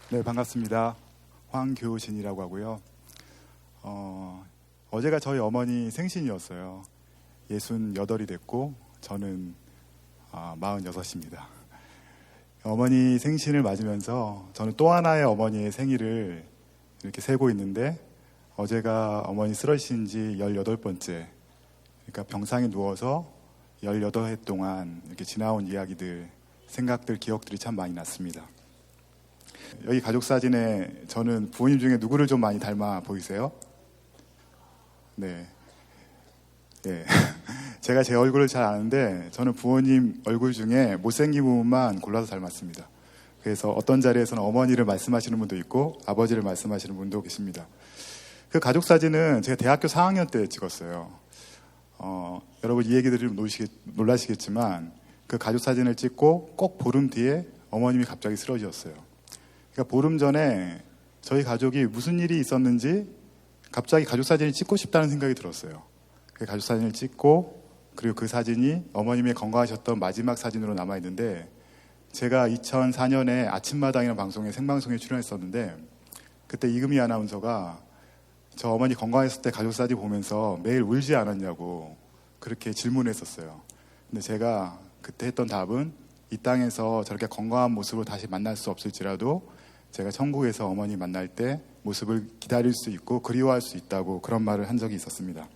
네, 반갑습니다. 황교신이라고 하고요. 어제가 저희 어머니 생신이었어요. 68이 됐고 저는 46입니다. 어머니 생신을 맞으면서 저는 또 하나의 어머니의 생일을 이렇게 세고 있는데, 어제가 어머니 쓰러지신 지 18번째, 그러니까 병상에 누워서 18해 동안 이렇게 지나온 이야기들, 생각들, 기억들이 참 많이 났습니다. 여기 가족 사진에 저는 부모님 중에 누구를 좀 많이 닮아 보이세요? 네. 네. 제가 제 얼굴을 잘 아는데 저는 부모님 얼굴 중에 못생긴 부분만 골라서 닮았습니다. 그래서 어떤 자리에서는 어머니를 말씀하시는 분도 있고 아버지를 말씀하시는 분도 계십니다. 그 가족 사진은 제가 대학교 4학년 때 찍었어요. 여러분 이 얘기 들으면 놀라시겠지만 그 가족 사진을 찍고 꼭 보름 뒤에 어머님이 갑자기 쓰러지셨어요. 그러니까 보름 전에 저희 가족이 무슨 일이 있었는지 갑자기 가족 사진을 찍고 싶다는 생각이 들었어요. 그 가족 사진을 찍고, 그리고 그 사진이 어머님이 건강하셨던 마지막 사진으로 남아있는데, 제가 2004년에 아침마당이라는 방송에 생방송에 출연했었는데, 그때 이금희 아나운서가 저 어머니 건강했을 때 가족 사진 보면서 매일 울지 않았냐고 그렇게 질문했었어요. 근데 제가 그때 했던 답은, 이 땅에서 저렇게 건강한 모습으로 다시 만날 수 없을지라도 제가 천국에서 어머니 만날 때 모습을 기다릴 수 있고 그리워할 수 있다고 그런 말을 한 적이 있었습니다.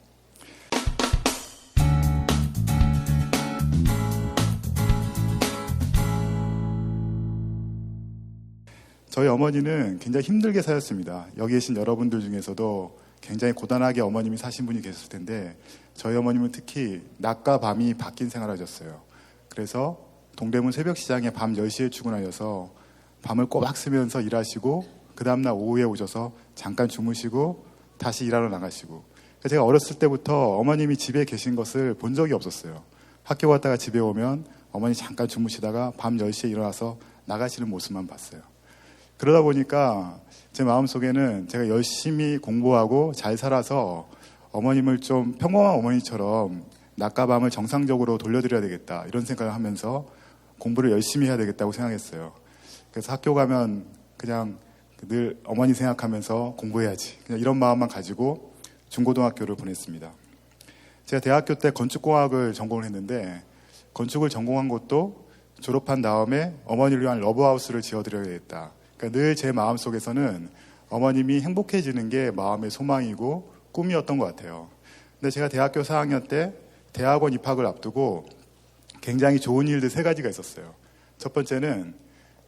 저희 어머니는 굉장히 힘들게 사셨습니다. 여기 계신 여러분들 중에서도 굉장히 고단하게 어머님이 사신 분이 계셨을 텐데, 저희 어머님은 특히 낮과 밤이 바뀐 생활을 하셨어요. 그래서 동대문 새벽시장에 밤 10시에 출근하셔서 밤을 꼬박 쓰면서 일하시고, 그 다음날 오후에 오셔서 잠깐 주무시고 다시 일하러 나가시고. 제가 어렸을 때부터 어머님이 집에 계신 것을 본 적이 없었어요. 학교 갔다가 집에 오면 어머니 잠깐 주무시다가 밤 10시에 일어나서 나가시는 모습만 봤어요. 그러다 보니까 제 마음속에는 제가 열심히 공부하고 잘 살아서 어머님을 좀 평범한 어머니처럼 낮과 밤을 정상적으로 돌려드려야 되겠다, 이런 생각을 하면서 공부를 열심히 해야 되겠다고 생각했어요. 그래서 학교 가면 그냥 늘 어머니 생각하면서 공부해야지, 그냥 이런 마음만 가지고 중고등학교를 보냈습니다. 제가 대학교 때 건축공학을 전공을 했는데, 건축을 전공한 것도 졸업한 다음에 어머니를 위한 러브하우스를 지어드려야겠다. 그러니까 늘 제 마음속에서는 어머님이 행복해지는 게 마음의 소망이고 꿈이었던 것 같아요. 근데 제가 대학교 4학년 때 대학원 입학을 앞두고 굉장히 좋은 일들 3가지가 있었어요. 첫 번째는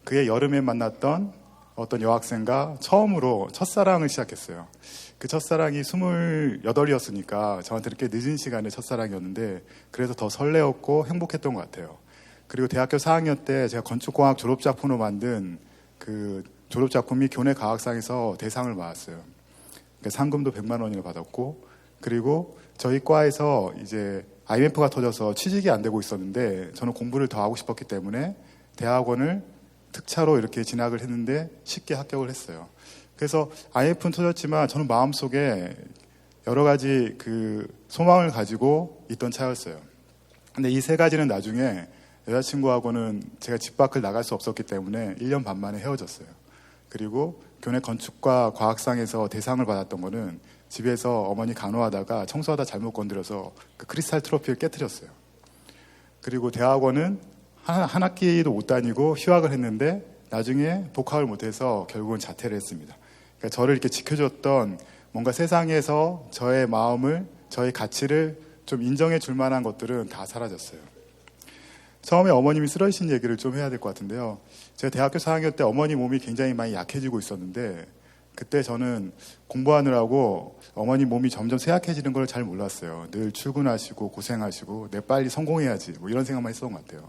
그해 여름에 만났던 어떤 여학생과 처음으로 첫사랑을 시작했어요. 그 첫사랑이 28이었으니까 저한테 이렇게 늦은 시간에 첫사랑이었는데, 그래서 더 설레었고 행복했던 것 같아요. 그리고 대학교 4학년 때 제가 건축공학 졸업작품으로 만든 그 졸업작품이 교내과학상에서 대상을 받았어요. 그러니까 상금도 100만 원을 받았고, 그리고 저희 과에서 이제 IMF가 터져서 취직이 안 되고 있었는데, 저는 공부를 더 하고 싶었기 때문에 대학원을 특차로 이렇게 진학을 했는데 쉽게 합격을 했어요. 그래서 IMF는 터졌지만 저는 마음속에 여러 가지 그 소망을 가지고 있던 차였어요. 근데 이 3가지는 나중에 여자친구하고는 제가 집 밖을 나갈 수 없었기 때문에 1년 반 만에 헤어졌어요. 그리고 교내 건축과 과학상에서 대상을 받았던 거는 집에서 어머니 간호하다가 청소하다 잘못 건드려서 그 크리스탈 트로피를 깨트렸어요. 그리고 대학원은 한 학기도 못 다니고 휴학을 했는데 나중에 복학을 못해서 결국은 자퇴를 했습니다. 그러니까 저를 이렇게 지켜줬던, 뭔가 세상에서 저의 마음을, 저의 가치를 좀 인정해 줄 만한 것들은 다 사라졌어요. 처음에 어머님이 쓰러지신 얘기를 좀 해야 될 것 같은데요. 제가 대학교 4학년 때 어머니 몸이 굉장히 많이 약해지고 있었는데, 그때 저는 공부하느라고 어머니 몸이 점점 쇠약해지는 걸 잘 몰랐어요. 늘 출근하시고 고생하시고 내 빨리 성공해야지, 뭐 이런 생각만 했었던 것 같아요.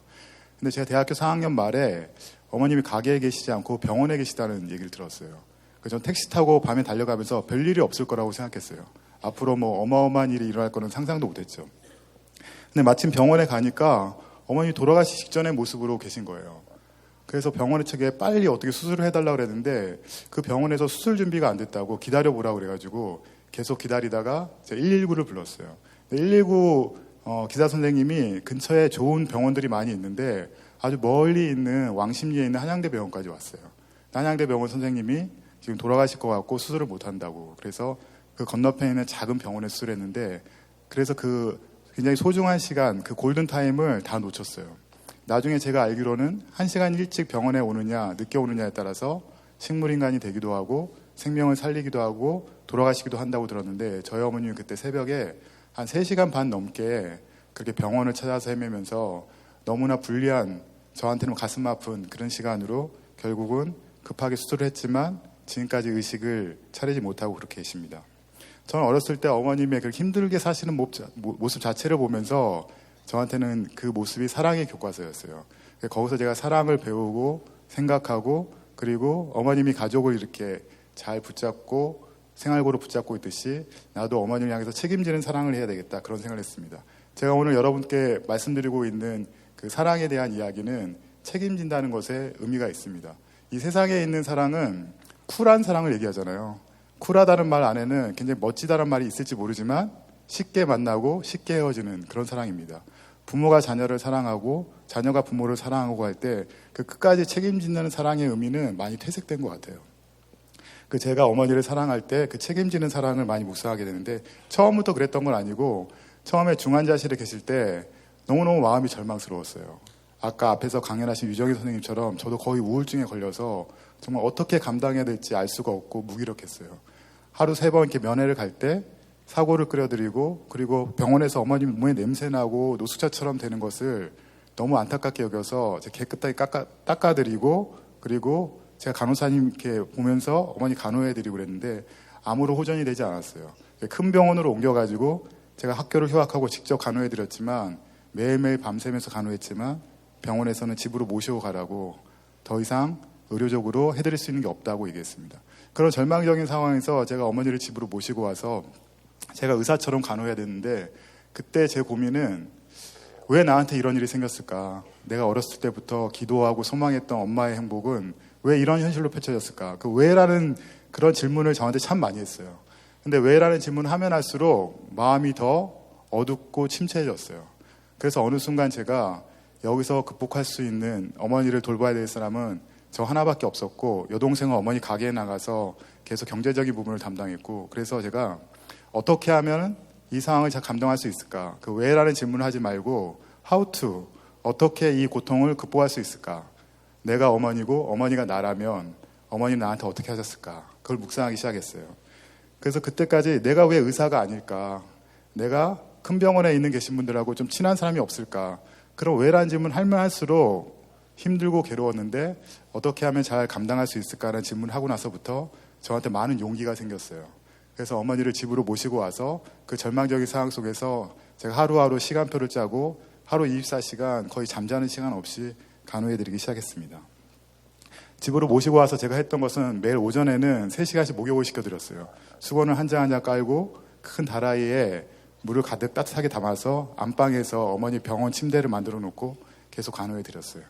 근데 제가 대학교 4학년 말에 어머님이 가게에 계시지 않고 병원에 계시다는 얘기를 들었어요. 그래서 전 택시 타고 밤에 달려가면서 별일이 없을 거라고 생각했어요. 앞으로 뭐 어마어마한 일이 일어날 거는 상상도 못했죠. 근데 마침 병원에 가니까 어머니 돌아가시기 직전의 모습으로 계신 거예요. 그래서 병원의 측에 빨리 어떻게 수술을 해달라고 그랬는데, 그 병원에서 수술 준비가 안 됐다고 기다려보라고 그래가지고 계속 기다리다가 제가 119를 불렀어요. 119 기사 선생님이 근처에 좋은 병원들이 많이 있는데 아주 멀리 있는 왕십리에 있는 한양대 병원까지 왔어요. 난양대병원 선생님이 지금 돌아가실 것 같고 수술을 못 한다고. 그래서 그 건너편에 있는 작은 병원에 수술했는데, 그래서 그 굉장히 소중한 시간, 그 골든타임을 다 놓쳤어요. 나중에 제가 알기로는 1시간 일찍 병원에 오느냐 늦게 오느냐에 따라서 식물인간이 되기도 하고 생명을 살리기도 하고 돌아가시기도 한다고 들었는데, 저희 어머님은 그때 새벽에 한 3시간 반 넘게 그렇게 병원을 찾아서 헤매면서 너무나 불리한, 저한테는 가슴 아픈 그런 시간으로 결국은 급하게 수술을 했지만 지금까지 의식을 차리지 못하고 그렇게 계십니다. 저는 어렸을 때 어머님의 그렇게 힘들게 사시는 모습 자체를 보면서 저한테는 그 모습이 사랑의 교과서였어요. 거기서 제가 사랑을 배우고 생각하고, 그리고 어머님이 가족을 이렇게 잘 붙잡고 생활고를 붙잡고 있듯이 나도 어머니를 향해서 책임지는 사랑을 해야 되겠다, 그런 생각을 했습니다. 제가 오늘 여러분께 말씀드리고 있는 그 사랑에 대한 이야기는 책임진다는 것에 의미가 있습니다. 이 세상에 있는 사랑은 쿨한 사랑을 얘기하잖아요. 쿨하다는 말 안에는 굉장히 멋지다는 말이 있을지 모르지만 쉽게 만나고 쉽게 헤어지는 그런 사랑입니다. 부모가 자녀를 사랑하고 자녀가 부모를 사랑하고 할 때 그 끝까지 책임진다는 사랑의 의미는 많이 퇴색된 것 같아요. 그 제가 어머니를 사랑할 때 그 책임지는 사랑을 많이 묵상하게 되는데, 처음부터 그랬던 건 아니고 처음에 중환자실에 계실 때 너무너무 마음이 절망스러웠어요. 아까 앞에서 강연하신 유정희 선생님처럼 저도 거의 우울증에 걸려서 정말 어떻게 감당해야 될지 알 수가 없고 무기력했어요. 하루 3번 이렇게 면회를 갈 때 사고를 끓여드리고, 그리고 병원에서 어머님 몸에 냄새나고 노숙자처럼 되는 것을 너무 안타깝게 여겨서 깨끗하게 닦아드리고, 그리고 제가 간호사님께 보면서 어머니 간호해드리고 그랬는데 아무런 호전이 되지 않았어요. 큰 병원으로 옮겨가지고 제가 학교를 휴학하고 직접 간호해드렸지만, 매일매일 밤새면서 간호했지만 병원에서는 집으로 모시고 가라고, 더 이상 의료적으로 해드릴 수 있는 게 없다고 얘기했습니다. 그런 절망적인 상황에서 제가 어머니를 집으로 모시고 와서 제가 의사처럼 간호해야 되는데, 그때 제 고민은 왜 나한테 이런 일이 생겼을까? 내가 어렸을 때부터 기도하고 소망했던 엄마의 행복은 왜 이런 현실로 펼쳐졌을까? 그 왜라는 그런 질문을 저한테 참 많이 했어요. 근데 왜라는 질문을 하면 할수록 마음이 더 어둡고 침체해졌어요. 그래서 어느 순간 제가 여기서 극복할 수 있는, 어머니를 돌봐야 될 사람은 저 하나밖에 없었고, 여동생은 어머니 가게에 나가서 계속 경제적인 부분을 담당했고, 그래서 제가 어떻게 하면 이 상황을 잘 감당할 수 있을까? 그 왜라는 질문을 하지 말고 how to, 어떻게 이 고통을 극복할 수 있을까? 내가 어머니고 어머니가 나라면 어머니는 나한테 어떻게 하셨을까? 그걸 묵상하기 시작했어요. 그래서 그때까지 내가 왜 의사가 아닐까? 내가 큰 병원에 있는 계신 분들하고 좀 친한 사람이 없을까? 그런 왜라는 질문을 하면 할수록 힘들고 괴로웠는데 어떻게 하면 잘 감당할 수 있을까라는 질문을 하고 나서부터 저한테 많은 용기가 생겼어요. 그래서 어머니를 집으로 모시고 와서 그 절망적인 상황 속에서 제가 하루하루 시간표를 짜고 하루 24시간 거의 잠자는 시간 없이 간호해드리기 시작했습니다. 집으로 모시고 와서 제가 했던 것은 매일 오전에는 3시간씩 목욕을 시켜드렸어요. 수건을 한 장 한 장 깔고 큰 다라이에 물을 가득 따뜻하게 담아서 안방에서 어머니 병원 침대를 만들어 놓고 계속 간호해드렸어요.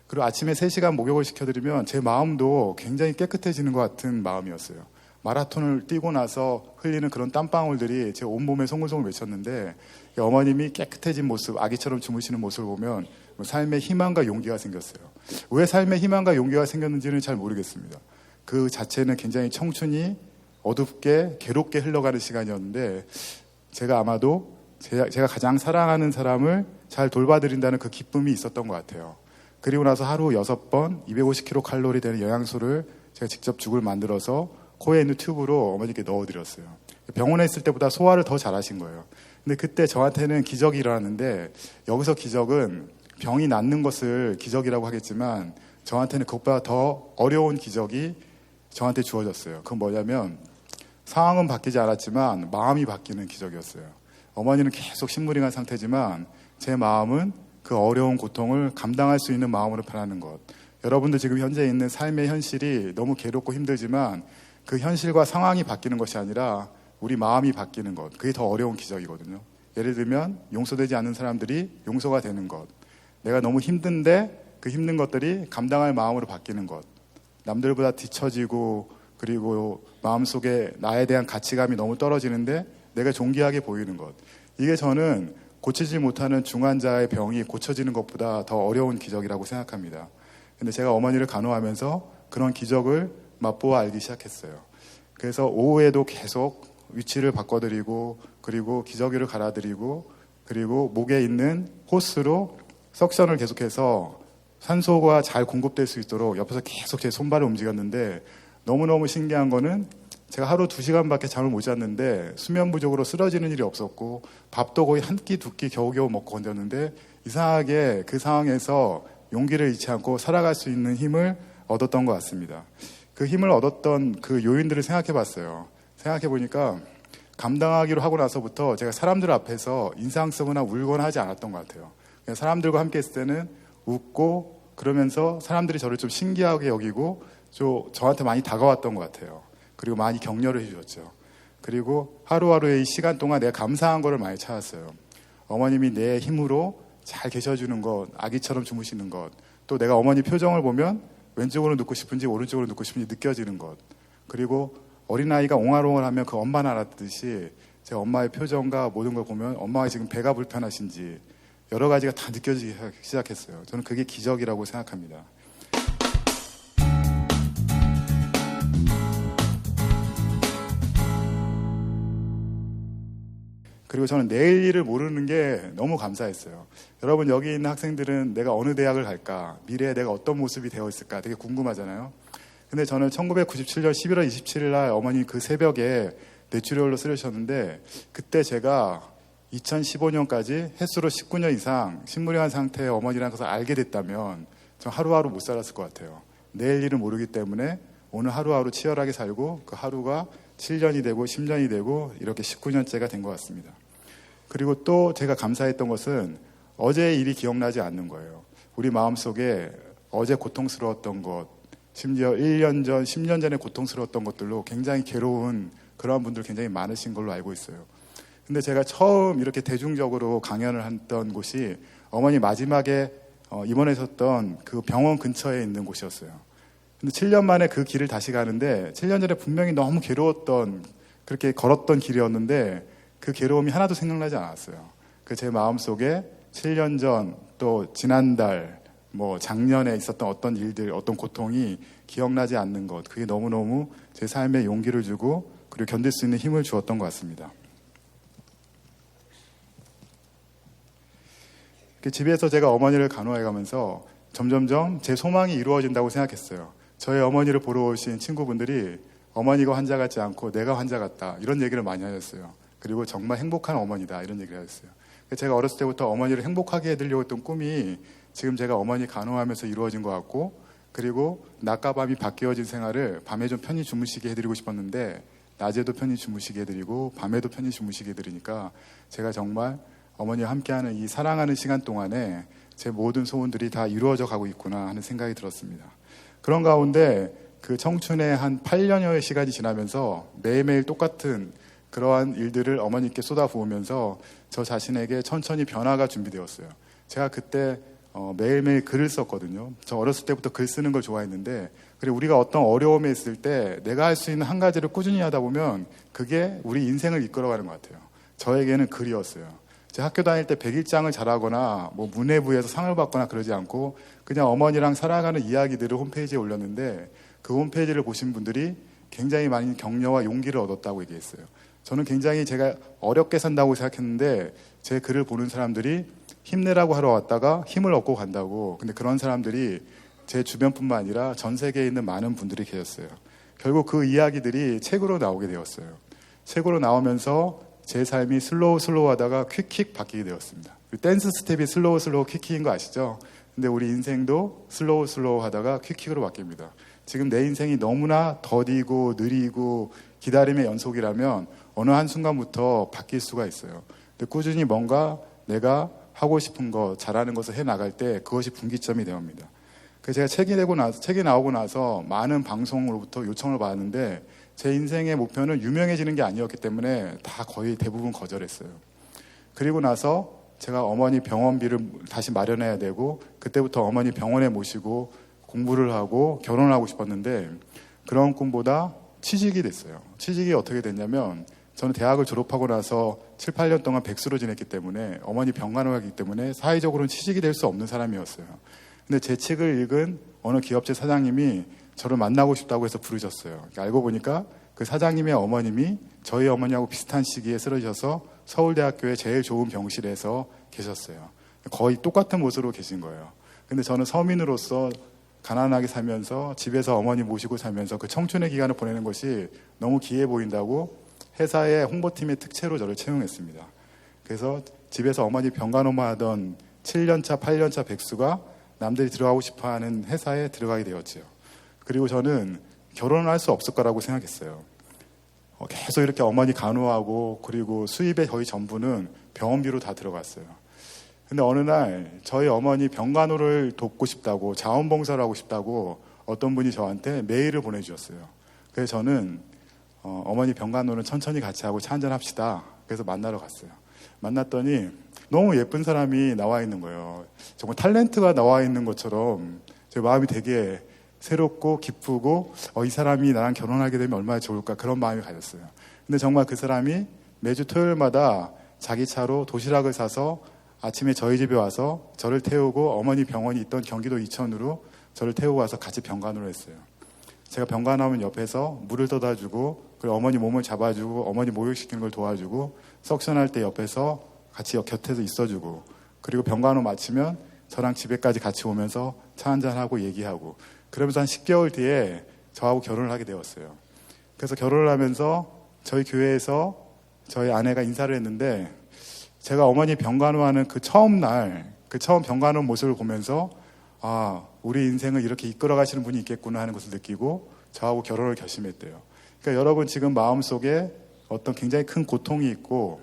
그리고 아침에 3시간 목욕을 시켜드리면 제 마음도 굉장히 깨끗해지는 것 같은 마음이었어요. 마라톤을 뛰고 나서 흘리는 그런 땀방울들이 제 온몸에 송글송글 맺혔는데, 어머님이 깨끗해진 모습, 아기처럼 주무시는 모습을 보면 삶에 희망과 용기가 생겼어요. 왜 삶에 희망과 용기가 생겼는지는 잘 모르겠습니다. 그 자체는 굉장히 청춘이 어둡게 괴롭게 흘러가는 시간이었는데, 제가 아마도 제가 가장 사랑하는 사람을 잘 돌봐드린다는 그 기쁨이 있었던 것 같아요. 그리고 나서 하루 6번 250kcal 되는 영양소를 제가 직접 죽을 만들어서 코에 있는 튜브로 어머니께 넣어드렸어요. 병원에 있을 때보다 소화를 더 잘하신 거예요. 근데 그때 저한테는 기적이 일어났는데, 여기서 기적은 병이 낫는 것을 기적이라고 하겠지만 저한테는 그것보다 더 어려운 기적이 저한테 주어졌어요. 그건 뭐냐면 상황은 바뀌지 않았지만 마음이 바뀌는 기적이었어요. 어머니는 계속 신무링한 상태지만 제 마음은 그 어려운 고통을 감당할 수 있는 마음으로 변하는 것. 여러분들 지금 현재 있는 삶의 현실이 너무 괴롭고 힘들지만 그 현실과 상황이 바뀌는 것이 아니라 우리 마음이 바뀌는 것, 그게 더 어려운 기적이거든요. 예를 들면 용서되지 않는 사람들이 용서가 되는 것, 내가 너무 힘든데 그 힘든 것들이 감당할 마음으로 바뀌는 것, 남들보다 뒤처지고 그리고 마음속에 나에 대한 가치감이 너무 떨어지는데 내가 존귀하게 보이는 것, 이게 저는 고치지 못하는 중환자의 병이 고쳐지는 것보다 더 어려운 기적이라고 생각합니다. 근데 제가 어머니를 간호하면서 그런 기적을 맛보아 알기 시작했어요. 그래서 오후에도 계속 위치를 바꿔드리고 그리고 기저귀를 갈아드리고 그리고 목에 있는 호스로 석션을 계속해서 산소가 잘 공급될 수 있도록 옆에서 계속 제 손발을 움직였는데 너무너무 신기한 거는 제가 하루 2시간밖에 잠을 못 잤는데 수면 부족으로 쓰러지는 일이 없었고 밥도 거의 한 끼, 두 끼 겨우겨우 먹고 건졌는데 이상하게 그 상황에서 용기를 잃지 않고 살아갈 수 있는 힘을 얻었던 것 같습니다. 그 힘을 얻었던 그 요인들을 생각해 봤어요. 생각해 보니까 감당하기로 하고 나서부터 제가 사람들 앞에서 인상 쓰거나 울거나 하지 않았던 것 같아요. 그냥 사람들과 함께 있을 때는 웃고 그러면서 사람들이 저를 좀 신기하게 여기고 저한테 많이 다가왔던 것 같아요. 그리고 많이 격려를 해주셨죠. 그리고 하루하루의 이 시간 동안 내가 감사한 거를 많이 찾았어요. 어머님이 내 힘으로 잘 계셔주는 것, 아기처럼 주무시는 것, 또 내가 어머니 표정을 보면 왼쪽으로 눕고 싶은지 오른쪽으로 눕고 싶은지 느껴지는 것, 그리고 어린아이가 옹알옹알하면 그 엄마는 알았듯이 제 엄마의 표정과 모든 걸 보면 엄마가 지금 배가 불편하신지 여러 가지가 다 느껴지기 시작했어요. 저는 그게 기적이라고 생각합니다. 그리고 저는 내일 일을 모르는 게 너무 감사했어요. 여러분 여기 있는 학생들은 내가 어느 대학을 갈까? 미래에 내가 어떤 모습이 되어 있을까? 되게 궁금하잖아요. 근데 저는 1997년 11월 27일 날 어머니 그 새벽에 뇌출혈로 쓰러지셨는데 그때 제가 2015년까지 횟수로 19년 이상 식물요한 상태의 어머니라는 것을 알게 됐다면 전 하루하루 못 살았을 것 같아요. 내일 일을 모르기 때문에 오늘 하루하루 치열하게 살고 그 하루가 7년이 되고 10년이 되고 이렇게 19년째가 된 것 같습니다. 그리고 또 제가 감사했던 것은 어제의 일이 기억나지 않는 거예요. 우리 마음속에 어제 고통스러웠던 것, 심지어 1년 전, 10년 전에 고통스러웠던 것들로 굉장히 괴로운 그러한 분들 굉장히 많으신 걸로 알고 있어요. 근데 제가 처음 이렇게 대중적으로 강연을 했던 곳이 어머니 마지막에 입원하셨던 그 병원 근처에 있는 곳이었어요. 근데 7년 만에 그 길을 다시 가는데 7년 전에 분명히 너무 괴로웠던 그렇게 걸었던 길이었는데 그 괴로움이 하나도 생각나지 않았어요. 그 제 마음속에 7년 전 또 지난달 뭐 작년에 있었던 어떤 일들 어떤 고통이 기억나지 않는 것 그게 너무너무 제 삶에 용기를 주고 그리고 견딜 수 있는 힘을 주었던 것 같습니다. 집에서 제가 어머니를 간호해가면서 점점점 제 소망이 이루어진다고 생각했어요. 저희 어머니를 보러 오신 친구분들이 어머니가 환자 같지 않고 내가 환자 같다 이런 얘기를 많이 하셨어요. 그리고 정말 행복한 어머니다 이런 얘기를 하셨어요. 제가 어렸을 때부터 어머니를 행복하게 해드리려고 했던 꿈이 지금 제가 어머니 간호하면서 이루어진 것 같고 그리고 낮과 밤이 바뀌어진 생활을 밤에 좀 편히 주무시게 해드리고 싶었는데 낮에도 편히 주무시게 해드리고 밤에도 편히 주무시게 해드리니까 제가 정말 어머니와 함께하는 이 사랑하는 시간 동안에 제 모든 소원들이 다 이루어져 가고 있구나 하는 생각이 들었습니다. 그런 가운데 그 청춘의 한 8년여의 시간이 지나면서 매일매일 똑같은 그러한 일들을 어머니께 쏟아부으면서 저 자신에게 천천히 변화가 준비되었어요. 제가 그때 매일매일 글을 썼거든요. 저 어렸을 때부터 글 쓰는 걸 좋아했는데 그리고 우리가 어떤 어려움에 있을 때 내가 할 수 있는 한 가지를 꾸준히 하다 보면 그게 우리 인생을 이끌어가는 것 같아요. 저에게는 글이었어요. 제가 학교 다닐 때 100일장을 잘하거나 뭐 문예부에서 상을 받거나 그러지 않고 그냥 어머니랑 살아가는 이야기들을 홈페이지에 올렸는데 그 홈페이지를 보신 분들이 굉장히 많은 격려와 용기를 얻었다고 얘기했어요. 저는 굉장히 제가 어렵게 산다고 생각했는데 제 글을 보는 사람들이 힘내라고 하러 왔다가 힘을 얻고 간다고. 근데 그런 사람들이 제 주변뿐만 아니라 전 세계에 있는 많은 분들이 계셨어요. 결국 그 이야기들이 책으로 나오게 되었어요. 책으로 나오면서 제 삶이 슬로우 하다가 퀵 바뀌게 되었습니다. 댄스 스텝이 슬로우 퀵인 거 아시죠? 근데 우리 인생도 슬로우 하다가 퀵으로 바뀝니다. 지금 내 인생이 너무나 더디고 느리고 기다림의 연속이라면 어느 한순간부터 바뀔 수가 있어요. 근데 꾸준히 뭔가 내가 하고 싶은 것, 잘하는 것을 해나갈 때 그것이 분기점이 되옵니다. 그래서 제가 책이 나오고 나서 많은 방송으로부터 요청을 받았는데 제 인생의 목표는 유명해지는 게 아니었기 때문에 다 거의 대부분 거절했어요. 그리고 나서 제가 어머니 병원비를 다시 마련해야 되고 그때부터 어머니 병원에 모시고 공부를 하고 결혼하고 싶었는데 그런 꿈보다 취직이 됐어요. 취직이 어떻게 됐냐면 저는 대학을 졸업하고 나서 7, 8년 동안 백수로 지냈기 때문에 어머니 병간호 하기 때문에 사회적으로는 취직이 될 수 없는 사람이었어요. 근데 제 책을 읽은 어느 기업체 사장님이 저를 만나고 싶다고 해서 부르셨어요. 그러니까 알고 보니까 그 사장님의 어머님이 저희 어머니하고 비슷한 시기에 쓰러지셔서 서울대학교의 제일 좋은 병실에서 계셨어요. 거의 똑같은 모습으로 계신 거예요. 근데 저는 서민으로서 가난하게 살면서 집에서 어머니 모시고 살면서 그 청춘의 기간을 보내는 것이 너무 귀해 보인다고 회사의 홍보팀의 특채로 저를 채용했습니다. 그래서 집에서 어머니 병간호만 하던 7년차, 8년차 백수가 남들이 들어가고 싶어하는 회사에 들어가게 되었죠. 그리고 저는 결혼을 할 수 없을 거라고 생각했어요. 계속 이렇게 어머니 간호하고 그리고 수입의 거의 전부는 병원비로 다 들어갔어요. 근데 어느 날 저희 어머니 병간호를 돕고 싶다고 자원봉사를 하고 싶다고 어떤 분이 저한테 메일을 보내주셨어요. 그래서 저는 어머니 병간호는 천천히 같이 하고 차 한잔 합시다. 그래서 만나러 갔어요. 만났더니 너무 예쁜 사람이 나와 있는 거예요. 정말 탤런트가 나와 있는 것처럼 제 마음이 되게 새롭고 기쁘고 이 사람이 나랑 결혼하게 되면 얼마나 좋을까 그런 마음이 가졌어요. 근데 정말 그 사람이 매주 토요일마다 자기 차로 도시락을 사서 아침에 저희 집에 와서 저를 태우고 어머니 병원이 있던 경기도 이천으로 저를 태우고 와서 같이 병간호를 했어요. 제가 병간호하면 옆에서 물을 떠다 주고 그리고 어머니 몸을 잡아주고 어머니 목욕시키는 걸 도와주고 석션할 때 옆에서 같이 곁에서 있어주고 그리고 병간호 마치면 저랑 집에까지 같이 오면서 차 한잔하고 얘기하고 그러면서 한 10개월 뒤에 저하고 결혼을 하게 되었어요. 그래서 결혼을 하면서 저희 교회에서 저희 아내가 인사를 했는데 제가 어머니 병간호하는 그 처음 병간호 모습을 보면서 우리 인생을 이렇게 이끌어 가시는 분이 있겠구나 하는 것을 느끼고 저하고 결혼을 결심했대요. 그러니까 여러분 지금 마음속에 어떤 굉장히 큰 고통이 있고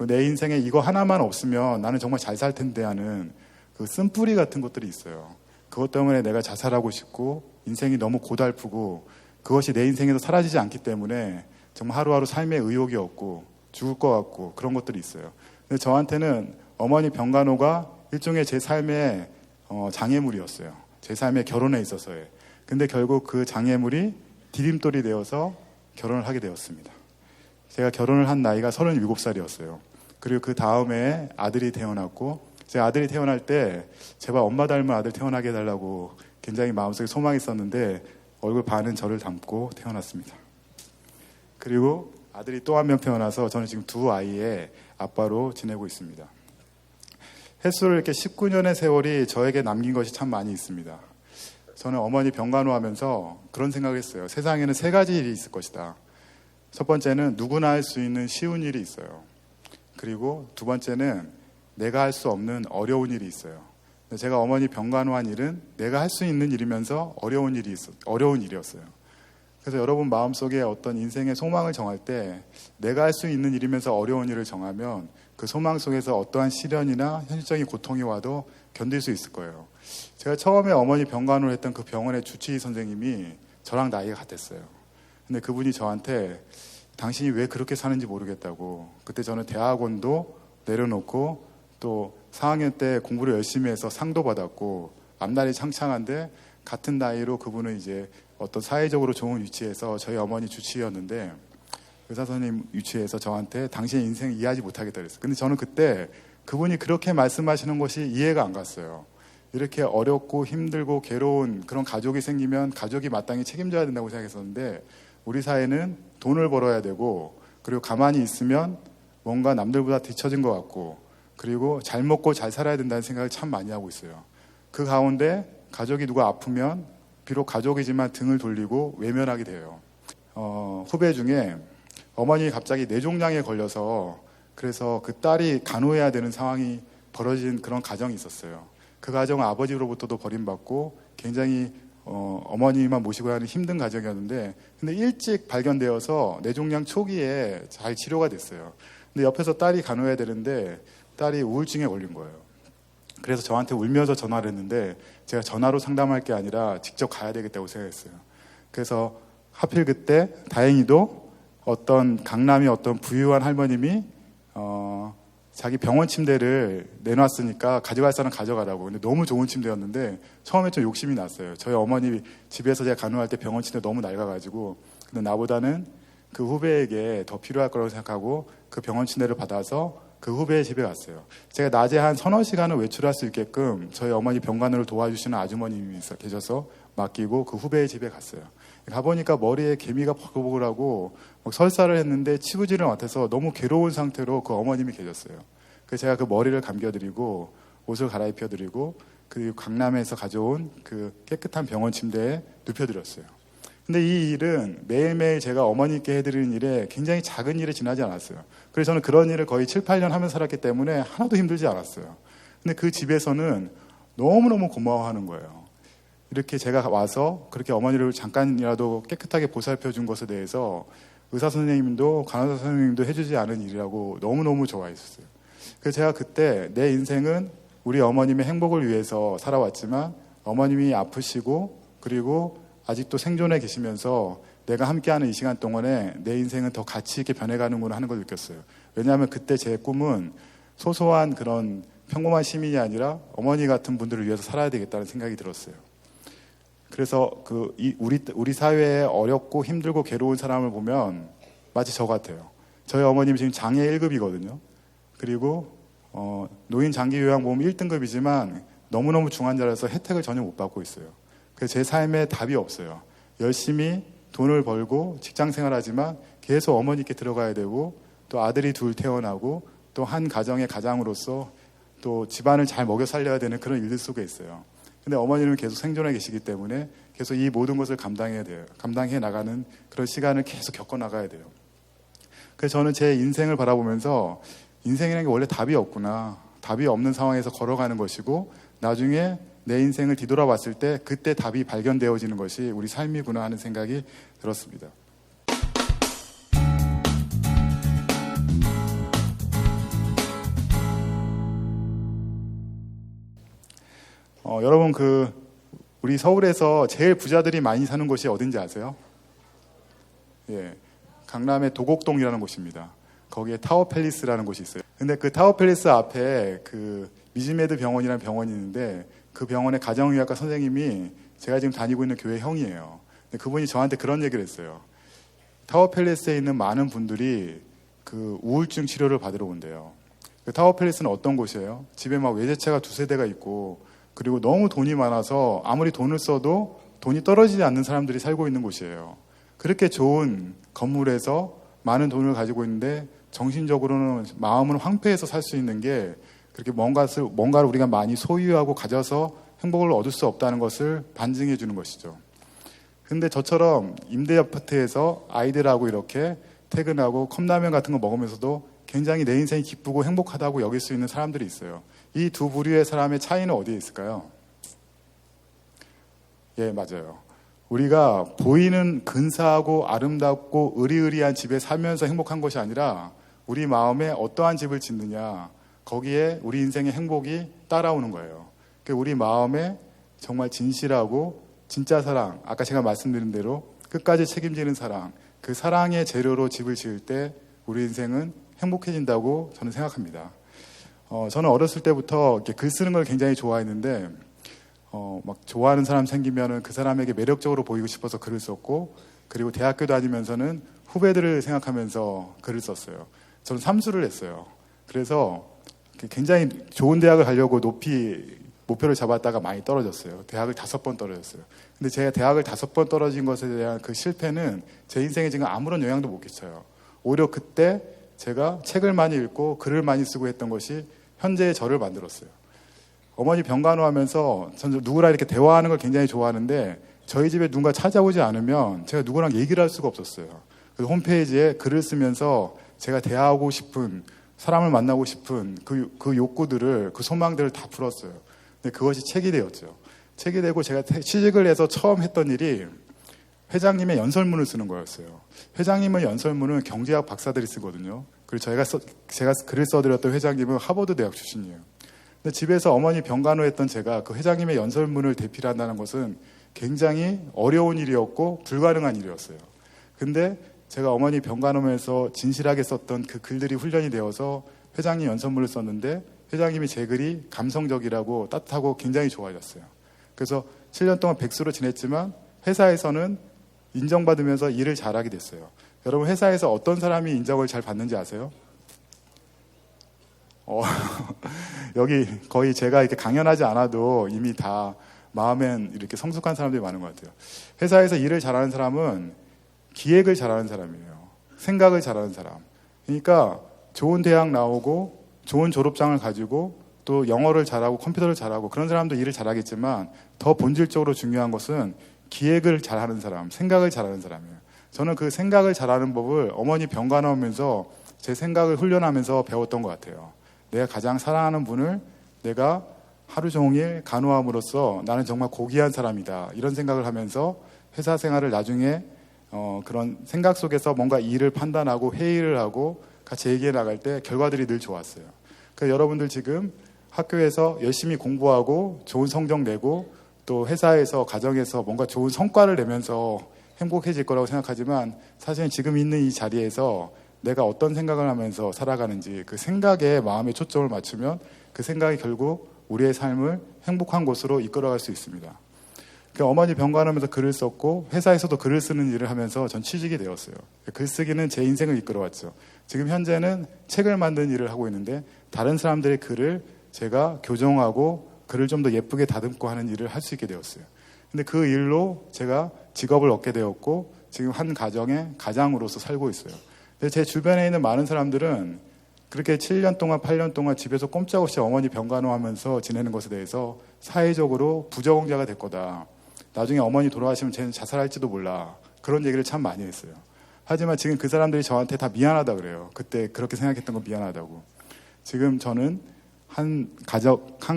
내 인생에 이거 하나만 없으면 나는 정말 잘 살 텐데 하는 그 쓴뿌리 같은 것들이 있어요. 그것 때문에 내가 자살하고 싶고 인생이 너무 고달프고 그것이 내 인생에서 사라지지 않기 때문에 정말 하루하루 삶에 의욕이 없고 죽을 것 같고 그런 것들이 있어요. 근데 저한테는 어머니 병간호가 일종의 제 삶의 장애물이었어요. 제 삶의 결혼에 있어서의. 근데 결국 그 장애물이 디딤돌이 되어서 결혼을 하게 되었습니다. 제가 결혼을 한 나이가 37살이었어요. 그리고 그 다음에 아들이 태어났고 제 아들이 태어날 때 제발 엄마 닮은 아들 태어나게 해달라고 굉장히 마음속에 소망이 있었는데 얼굴 반은 저를 닮고 태어났습니다. 그리고 아들이 또 한 명 태어나서 저는 지금 두 아이의 아빠로 지내고 있습니다. 횟수를 이렇게 19년의 세월이 저에게 남긴 것이 참 많이 있습니다. 저는 어머니 병간호하면서 그런 생각을 했어요. 세상에는 3가지 일이 있을 것이다. 첫 번째는 누구나 할 수 있는 쉬운 일이 있어요. 그리고 두 번째는 내가 할 수 없는 어려운 일이 있어요. 제가 어머니 병간호한 일은 내가 할 수 있는 일이면서 어려운 일이었어요. 그래서 여러분 마음속에 어떤 인생의 소망을 정할 때 내가 할 수 있는 일이면서 어려운 일을 정하면 그 소망 속에서 어떠한 시련이나 현실적인 고통이 와도 견딜 수 있을 거예요. 제가 처음에 어머니 병간호를 했던 그 병원의 주치의 선생님이 저랑 나이가 같았어요. 근데 그분이 저한테 당신이 왜 그렇게 사는지 모르겠다고. 그때 저는 대학원도 내려놓고 또 4학년 때 공부를 열심히 해서 상도 받았고 앞날이 창창한데 같은 나이로 그분은 이제 어떤 사회적으로 좋은 위치에서 저희 어머니 주치의였는데 의사 선생님 위치에서 저한테 당신의 인생 이해하지 못하겠다 그랬어요. 근데 저는 그때 그분이 그렇게 말씀하시는 것이 이해가 안 갔어요. 이렇게 어렵고 힘들고 괴로운 그런 가족이 생기면 가족이 마땅히 책임져야 된다고 생각했었는데 우리 사회는 돈을 벌어야 되고 그리고 가만히 있으면 뭔가 남들보다 뒤처진 것 같고 그리고 잘 먹고 잘 살아야 된다는 생각을 참 많이 하고 있어요. 그 가운데 가족이 누가 아프면 비록 가족이지만 등을 돌리고 외면하게 돼요. 후배 중에 어머니 갑자기 뇌종양에 걸려서 그래서 그 딸이 간호해야 되는 상황이 벌어진 그런 가정이 있었어요. 그 가정은 아버지로부터도 버림받고 굉장히 어머니만 모시고 하는 힘든 가정이었는데 근데 일찍 발견되어서 뇌종양 초기에 잘 치료가 됐어요. 근데 옆에서 딸이 간호해야 되는데 딸이 우울증에 걸린 거예요. 그래서 저한테 울면서 전화를 했는데 제가 전화로 상담할 게 아니라 직접 가야 되겠다고 생각했어요. 그래서 하필 그때 다행히도 어떤 강남의 어떤 부유한 할머님이 자기 병원 침대를 내놨으니까 가져갈 사람 가져가라고. 근데 너무 좋은 침대였는데 처음에 좀 욕심이 났어요. 저희 어머니 집에서 제가 간호할 때 병원 침대 너무 낡아가지고 근데 나보다는 그 후배에게 더 필요할 거라고 생각하고 그 병원 침대를 받아서 그 후배의 집에 갔어요. 제가 낮에 한 서너 시간을 외출할 수 있게끔 저희 어머니 병간호를 도와주시는 아주머님이 계셔서 맡기고 그 후배의 집에 갔어요. 가보니까 머리에 개미가 버글버글하고 설사를 했는데 치부지를 맡아서 너무 괴로운 상태로 그 어머님이 계셨어요. 그래서 제가 그 머리를 감겨드리고 옷을 갈아입혀드리고 그리고 강남에서 가져온 그 깨끗한 병원 침대에 눕혀드렸어요. 근데 이 일은 매일매일 제가 어머니께 해드리는 일에 굉장히 작은 일에 지나지 않았어요. 그래서 저는 그런 일을 거의 7, 8년 하면서 살았기 때문에 하나도 힘들지 않았어요. 근데 그 집에서는 너무너무 고마워하는 거예요. 이렇게 제가 와서 그렇게 어머니를 잠깐이라도 깨끗하게 보살펴 준 것에 대해서 의사 선생님도 간호사 선생님도 해주지 않은 일이라고 너무너무 좋아했었어요. 그래서 제가 그때 내 인생은 우리 어머님의 행복을 위해서 살아왔지만 어머님이 아프시고 그리고 아직도 생존해 계시면서 내가 함께하는 이 시간 동안에 내 인생은 더 가치 있게 변해가는구나 하는 걸 느꼈어요. 왜냐하면 그때 제 꿈은 소소한 그런 평범한 시민이 아니라 어머니 같은 분들을 위해서 살아야 되겠다는 생각이 들었어요. 그래서 우리 사회에 어렵고 힘들고 괴로운 사람을 보면 마치 저 같아요. 저희 어머님이 지금 장애 1급이거든요. 그리고 노인 장기 요양보험 1등급이지만 너무너무 중환자라서 혜택을 전혀 못 받고 있어요. 그래서 제 삶에 답이 없어요. 열심히 돈을 벌고 직장 생활하지만 계속 어머니께 들어가야 되고 또 아들이 둘 태어나고 또 한 가정의 가장으로서 또 집안을 잘 먹여 살려야 되는 그런 일들 속에 있어요. 근데 어머니는 계속 생존해 계시기 때문에 계속 이 모든 것을 감당해야 돼요. 감당해 나가는 그런 시간을 계속 겪어 나가야 돼요. 그래서 저는 제 인생을 바라보면서 인생이라는 게 원래 답이 없구나. 답이 없는 상황에서 걸어가는 것이고 나중에 내 인생을 뒤돌아봤을 때 그때 답이 발견되어지는 것이 우리 삶이구나 하는 생각이 들었습니다. 여러분 우리 서울에서 제일 부자들이 많이 사는 곳이 어딘지 아세요? 예, 강남의 도곡동이라는 곳입니다. 거기에 타워팰리스라는 곳이 있어요. 근데 그 타워팰리스 앞에 그 미즈메드 병원이라는 병원이 있는데 그 병원의 가정의학과 선생님이 제가 지금 다니고 있는 교회 형이에요. 근데 그분이 저한테 그런 얘기를 했어요. 타워팰리스에 있는 많은 분들이 그 우울증 치료를 받으러 온대요. 그 타워팰리스는 어떤 곳이에요? 집에 막 외제차가 2-3대가 있고 그리고 너무 돈이 많아서 아무리 돈을 써도 돈이 떨어지지 않는 사람들이 살고 있는 곳이에요. 그렇게 좋은 건물에서 많은 돈을 가지고 있는데 정신적으로는 마음은 황폐해서 살 수 있는 게 그렇게 뭔가를 우리가 많이 소유하고 가져서 행복을 얻을 수 없다는 것을 반증해 주는 것이죠. 근데 저처럼 임대 아파트에서 아이들하고 이렇게 퇴근하고 컵라면 같은 거 먹으면서도 굉장히 내 인생이 기쁘고 행복하다고 여길 수 있는 사람들이 있어요. 이 두 부류의 사람의 차이는 어디에 있을까요? 예, 맞아요. 우리가 보이는 근사하고 아름답고 으리으리한 집에 살면서 행복한 것이 아니라 우리 마음에 어떠한 집을 짓느냐, 거기에 우리 인생의 행복이 따라오는 거예요. 우리 마음에 정말 진실하고 진짜 사랑, 아까 제가 말씀드린 대로 끝까지 책임지는 사랑, 그 사랑의 재료로 집을 지을 때 우리 인생은 행복해진다고 저는 생각합니다. 저는 어렸을 때부터 이렇게 글 쓰는 걸 굉장히 좋아했는데 막 좋아하는 사람 생기면은 그 사람에게 매력적으로 보이고 싶어서 글을 썼고, 그리고 대학교 다니면서는 후배들을 생각하면서 글을 썼어요. 저는 삼수를 했어요. 그래서 굉장히 좋은 대학을 가려고 높이 목표를 잡았다가 많이 떨어졌어요. 대학을 5번 떨어졌어요. 근데 제가 대학을 5번 떨어진 것에 대한 그 실패는 제 인생에 지금 아무런 영향도 못 끼쳐요. 오히려 그때 제가 책을 많이 읽고 글을 많이 쓰고 했던 것이 현재의 저를 만들었어요. 어머니 병간호하면서 전 누구랑 이렇게 대화하는 걸 굉장히 좋아하는데 저희 집에 누군가 찾아오지 않으면 제가 누구랑 얘기를 할 수가 없었어요. 그래서 홈페이지에 글을 쓰면서 제가 대화하고 싶은, 사람을 만나고 싶은 그 욕구들을, 그 소망들을 다 풀었어요. 근데 그것이 책이 되었죠. 책이 되고 제가 취직을 해서 처음 했던 일이 회장님의 연설문을 쓰는 거였어요. 회장님의 연설문은 경제학 박사들이 쓰거든요. 그리고 제가 글을 써드렸던 회장님은 하버드 대학 출신이에요. 근데 집에서 어머니 병간호했던 제가 그 회장님의 연설문을 대필한다는 것은 굉장히 어려운 일이었고 불가능한 일이었어요. 근데 제가 어머니 병간호면서 진실하게 썼던 그 글들이 훈련이 되어서 회장님 연설문을 썼는데 회장님이 제 글이 감성적이라고 따뜻하고 굉장히 좋아졌어요. 그래서 7년 동안 백수로 지냈지만 회사에서는 인정받으면서 일을 잘하게 됐어요. 여러분, 회사에서 어떤 사람이 인정을 잘 받는지 아세요? 여기 거의 제가 이렇게 강연하지 않아도 이미 다 마음엔 이렇게 성숙한 사람들이 많은 것 같아요. 회사에서 일을 잘하는 사람은 기획을 잘하는 사람이에요. 생각을 잘하는 사람. 그러니까 좋은 대학 나오고 좋은 졸업장을 가지고 또 영어를 잘하고 컴퓨터를 잘하고 그런 사람도 일을 잘하겠지만 더 본질적으로 중요한 것은 기획을 잘하는 사람, 생각을 잘하는 사람이에요. 저는 그 생각을 잘하는 법을 어머니 병간호하면서 제 생각을 훈련하면서 배웠던 것 같아요. 내가 가장 사랑하는 분을 내가 하루 종일 간호함으로써 나는 정말 고귀한 사람이다. 이런 생각을 하면서 회사 생활을 나중에 그런 생각 속에서 뭔가 일을 판단하고 회의를 하고 같이 얘기해 나갈 때 결과들이 늘 좋았어요. 그러니까 여러분들 지금 학교에서 열심히 공부하고 좋은 성적 내고 또 회사에서 가정에서 뭔가 좋은 성과를 내면서 행복해질 거라고 생각하지만 사실은 지금 있는 이 자리에서 내가 어떤 생각을 하면서 살아가는지 그 생각에 마음의 초점을 맞추면 그 생각이 결국 우리의 삶을 행복한 곳으로 이끌어갈 수 있습니다. 그 어머니 병간호하면서 글을 썼고 회사에서도 글을 쓰는 일을 하면서 전 취직이 되었어요. 글쓰기는 제 인생을 이끌어왔죠. 지금 현재는 책을 만드는 일을 하고 있는데 다른 사람들의 글을 제가 교정하고 글을 좀 더 예쁘게 다듬고 하는 일을 할 수 있게 되었어요. 근데 그 일로 제가 직업을 얻게 되었고 지금 한 가정의 가장으로서 살고 있어요. 근데 제 주변에 있는 많은 사람들은 그렇게 7년 동안 8년 동안 집에서 꼼짝없이 어머니 병간호하면서 지내는 것에 대해서 사회적으로 부적응자가 될 거다. 나중에 어머니 돌아가시면 쟤는 자살할지도 몰라. 그런 얘기를 참 많이 했어요. 하지만 지금 그 사람들이 저한테 다 미안하다 그래요. 그때 그렇게 생각했던 건 미안하다고. 지금 저는 한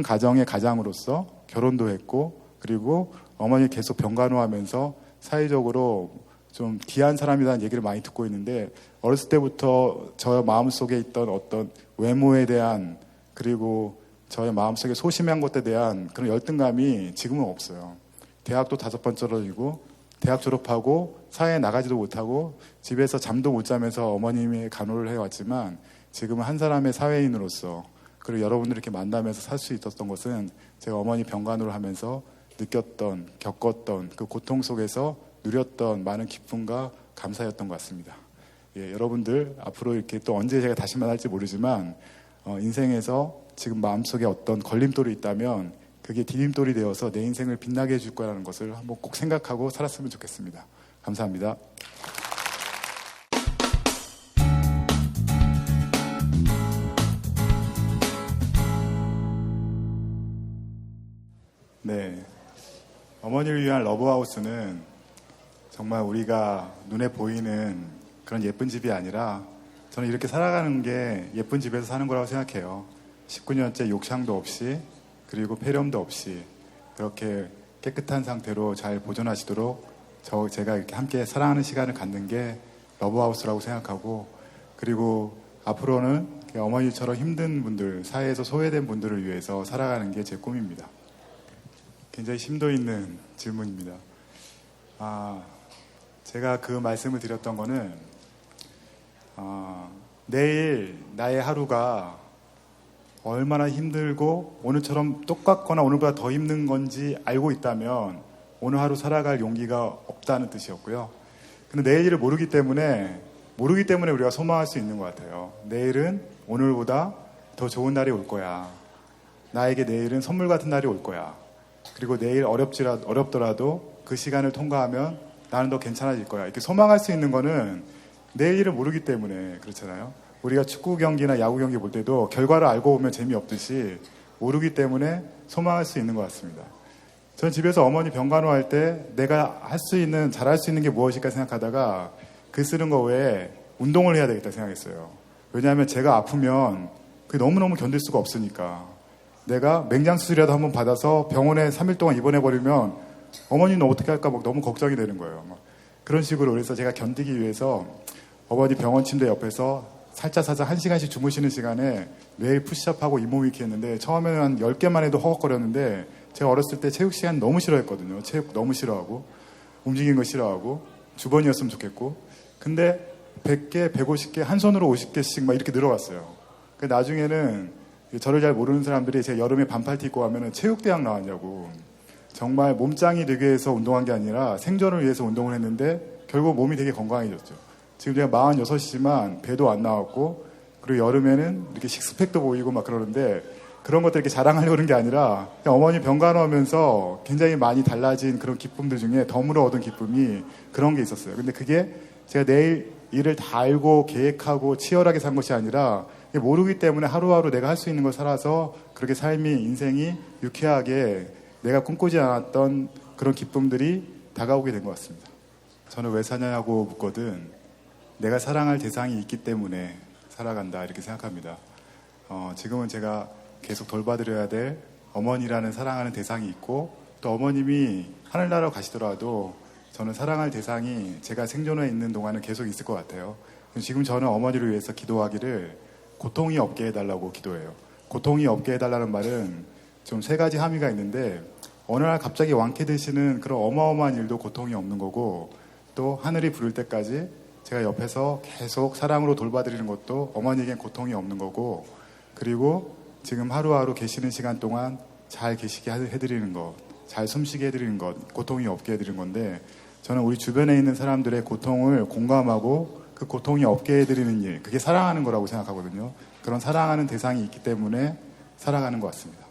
가정의 가장으로서 결혼도 했고 그리고 어머니 계속 병간호하면서 사회적으로 좀 귀한 사람이라는 얘기를 많이 듣고 있는데 어렸을 때부터 저 마음속에 있던 어떤 외모에 대한 그리고 저의 마음속에 소심한 것에 대한 그런 열등감이 지금은 없어요. 대학도 5번 떨어지고 대학 졸업하고 사회에 나가지도 못하고 집에서 잠도 못 자면서 어머님의 간호를 해왔지만 지금은 한 사람의 사회인으로서 그리고 여러분들 이렇게 만나면서 살 수 있었던 것은 제가 어머니 병간호를 하면서 느꼈던 겪었던 그 고통 속에서 누렸던 많은 기쁨과 감사였던 것 같습니다. 예, 여러분들 앞으로 이렇게 또 언제 제가 다시 만날지 모르지만 인생에서 지금 마음속에 어떤 걸림돌이 있다면 그게 디딤돌이 되어서 내 인생을 빛나게 해줄 거라는 것을 한번 꼭 생각하고 살았으면 좋겠습니다. 감사합니다. 네, 어머니를 위한 러브하우스는 정말 우리가 눈에 보이는 그런 예쁜 집이 아니라 저는 이렇게 살아가는 게 예쁜 집에서 사는 거라고 생각해요. 19년째 욕창도 없이 그리고 폐렴도 없이 그렇게 깨끗한 상태로 잘 보존하시도록 제가 이렇게 함께 사랑하는 시간을 갖는 게 러브하우스라고 생각하고 그리고 앞으로는 어머니처럼 힘든 분들, 사회에서 소외된 분들을 위해서 살아가는 게 제 꿈입니다. 굉장히 심도 있는 질문입니다. 제가 그 말씀을 드렸던 거는 내일 나의 하루가 얼마나 힘들고 오늘처럼 똑같거나 오늘보다 더 힘든 건지 알고 있다면 오늘 하루 살아갈 용기가 없다는 뜻이었고요. 근데 내일을 모르기 때문에 우리가 소망할 수 있는 것 같아요. 내일은 오늘보다 더 좋은 날이 올 거야. 나에게 내일은 선물 같은 날이 올 거야. 그리고 내일 어렵더라도 그 시간을 통과하면 나는 더 괜찮아질 거야. 이렇게 소망할 수 있는 거는 내일을 모르기 때문에 그렇잖아요. 우리가 축구 경기나 야구 경기 볼 때도 결과를 알고 보면 재미없듯이 모르기 때문에 소망할 수 있는 것 같습니다. 전 집에서 어머니 병간호할 때 내가 잘할 수 있는 게 무엇일까 생각하다가 글 쓰는 거 외에 운동을 해야 되겠다 생각했어요. 왜냐하면 제가 아프면 그게 너무너무 견딜 수가 없으니까. 내가 맹장수술이라도 한번 받아서 병원에 3일 동안 입원해버리면 어머니는 어떻게 할까 막 너무 걱정이 되는 거예요. 막 그런 식으로 그래서 제가 견디기 위해서 어머니 병원 침대 옆에서 살짝 1시간씩 주무시는 시간에 매일 푸시업하고 잇몸 일으키 했는데 처음에는 한 10개만 해도 허걱거렸는데 제가 어렸을 때 체육 시간 너무 싫어했거든요. 체육 너무 싫어하고 움직이는 거 싫어하고 주번이었으면 좋겠고 근데 100개, 150개, 한 손으로 50개씩 막 이렇게 늘어갔어요. 나중에는 저를 잘 모르는 사람들이 제가 여름에 반팔티 입고 가면은 체육대학 나왔냐고 정말 몸짱이 되기 위해서 운동한 게 아니라 생존을 위해서 운동을 했는데 결국 몸이 되게 건강해졌죠. 지금 제가 46이지만 배도 안 나왔고 그리고 여름에는 이렇게 식스팩도 보이고 막 그러는데 그런 것들 이렇게 자랑하려고 그런 게 아니라 그냥 어머니 병간호하면서 굉장히 많이 달라진 그런 기쁨들 중에 덤으로 얻은 기쁨이 그런 게 있었어요. 근데 그게 제가 내일 일을 다 알고 계획하고 치열하게 산 것이 아니라 모르기 때문에 하루하루 내가 할 수 있는 걸 살아서 그렇게 삶이 인생이 유쾌하게 내가 꿈꾸지 않았던 그런 기쁨들이 다가오게 된 것 같습니다. 저는 왜 사냐고 묻거든 내가 사랑할 대상이 있기 때문에 살아간다 이렇게 생각합니다. 지금은 제가 계속 돌봐드려야 될 어머니라는 사랑하는 대상이 있고 또 어머님이 하늘나라로 가시더라도 저는 사랑할 대상이 제가 생존해 있는 동안은 계속 있을 것 같아요. 지금 저는 어머니를 위해서 기도하기를 고통이 없게 해달라고 기도해요. 고통이 없게 해달라는 말은 좀 세 가지 함의가 있는데 어느 날 갑자기 완쾌되시는 그런 어마어마한 일도 고통이 없는 거고 또 하늘이 부를 때까지 제가 옆에서 계속 사랑으로 돌봐드리는 것도 어머니에겐 고통이 없는 거고 그리고 지금 하루하루 계시는 시간 동안 잘 계시게 해드리는 것, 잘 숨쉬게 해드리는 것, 고통이 없게 해드리는 건데 저는 우리 주변에 있는 사람들의 고통을 공감하고 그 고통이 없게 해드리는 일, 그게 사랑하는 거라고 생각하거든요. 그런 사랑하는 대상이 있기 때문에 살아가는 것 같습니다.